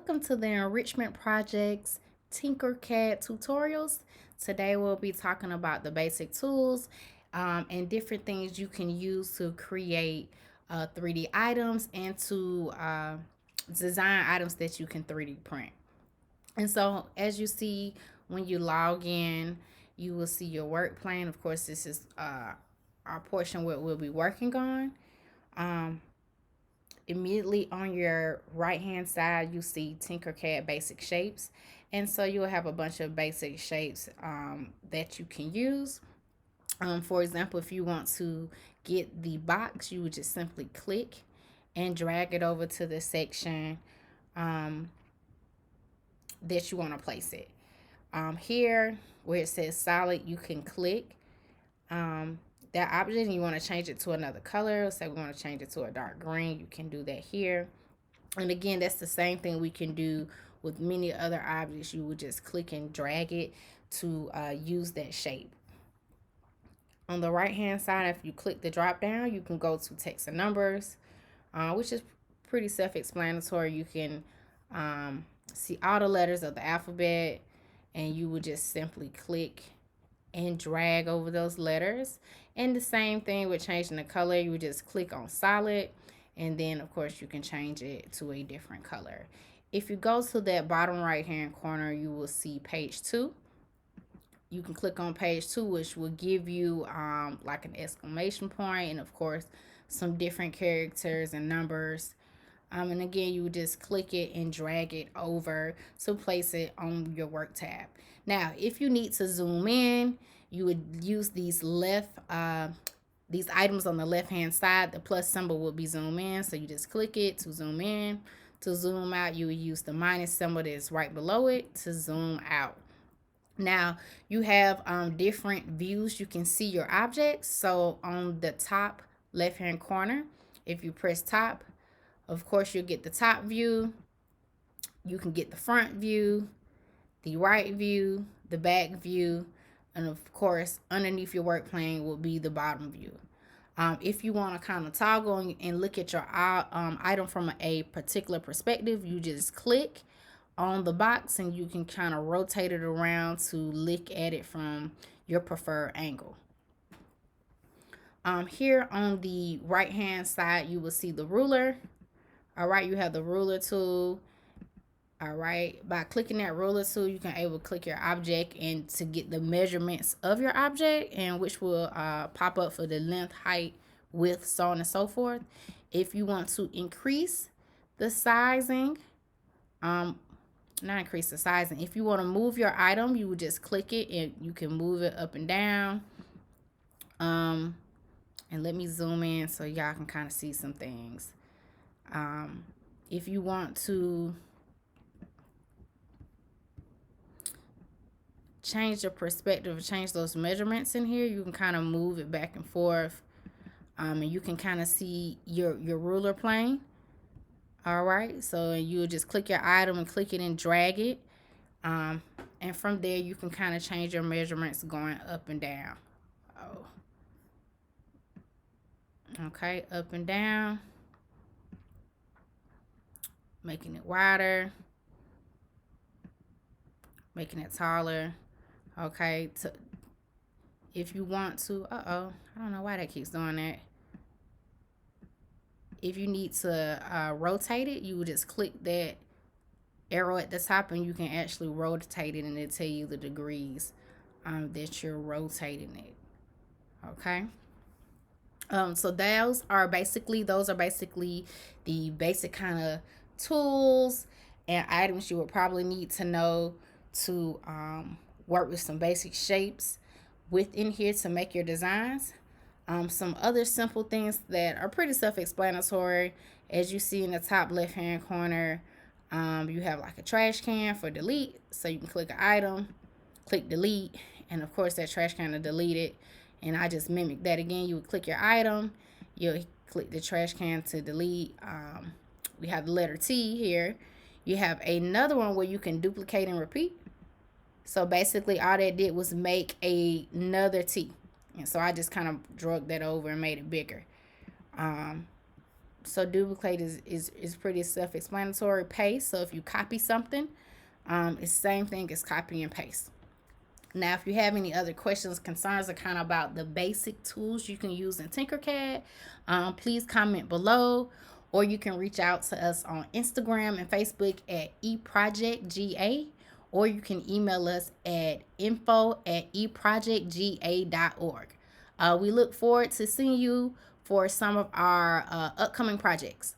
welcome to the Enrichment Project's TinkerCAD tutorials. Today we'll be talking about the basic tools and different things you can use to create 3D items and to design items that you can 3D print. And so as you see when you log in, you will see your work plan. Of course, this is our portion where we'll be working on. Um, Immediately on your right hand side you see TinkerCAD basic shapes, and so you'll have a bunch of basic shapes that you can use. For example, if you want to get the box, you would just simply click and drag it over to the section um, that you want to place it. Here where it says solid, you can click that object and you want to change it to another color. Say we want to change it to a dark green, you can do that here. And again, that's the same thing we can do with many other objects. You would just click and drag it to use that shape. On the right hand side, if you click the drop down, you can go to text and numbers, which is pretty self-explanatory. You can see all the letters of the alphabet, and you would just simply click and drag over those letters. And the same thing with changing the color, you would just click on solid, and then of course you can change it to a different color. If you go to that bottom right hand corner, you will see page 2. You can click on page 2, which will give you like an exclamation point and of course some different characters and numbers. And again, you would just click it and drag it over to place it on your work tab. Now, if you need to zoom in, you would use these items on the left hand side. The plus symbol will be zoom in, so you just click it to zoom in. To zoom out, you would use the minus symbol that is right below it to zoom out. Now you have different views. You can see your objects. So on the top left hand corner, if you press top, of course you'll get the top view. You can get the front view, the right view, the back view, and of course underneath your work plane will be the bottom view. If you want to kind of toggle and look at your item from a particular perspective, you just click on the box and you can kind of rotate it around to look at it from your preferred angle. Here on the right hand side, you will see the ruler. All right, you have the ruler tool. All right, by clicking that ruler tool, you can able to click your object and to get the measurements of your object, and which will pop up for the length, height, width, so on and so forth. If you want to increase the sizing, not increase the sizing. If you want to move your item, you would just click it and you can move it up and down. And let me zoom in so y'all can kind of see some things. If you want to change the perspective, change those measurements in here, you can kind of move it back and forth. And you can kind of see your ruler plane. All right, so you just click your item and click it and drag it. And from there, you can kind of change your measurements going up and down. Oh. Okay, up and down. Making it wider. Making it taller. Okay, if you want to, I don't know why that keeps doing that. If you need to rotate it, you would just click that arrow at the top and you can actually rotate it, and it'll tell you the degrees that you're rotating it. Okay. So those are basically the basic kind of tools and items you would probably need to know to work with some basic shapes within here to make your designs. Some other simple things that are pretty self-explanatory. As you see in the top left hand corner, you have like a trash can for delete, so you can click an item, click delete, and of course that trash can will delete it. And I just mimic that again. You would click your item, you'll click the trash can to delete. We have the letter T here. You have another one where you can duplicate and repeat. So basically all that did was make another T. And so I just kind of drug that over and made it bigger. So duplicate is pretty self-explanatory. Paste, so if you copy something, it's the same thing as copy and paste. Now, if you have any other questions, concerns, or kind of about the basic tools you can use in TinkerCAD, please comment below, or you can reach out to us on Instagram and Facebook at eprojectga, or you can email us at info@eprojectga.org. We look forward to seeing you for some of our upcoming projects.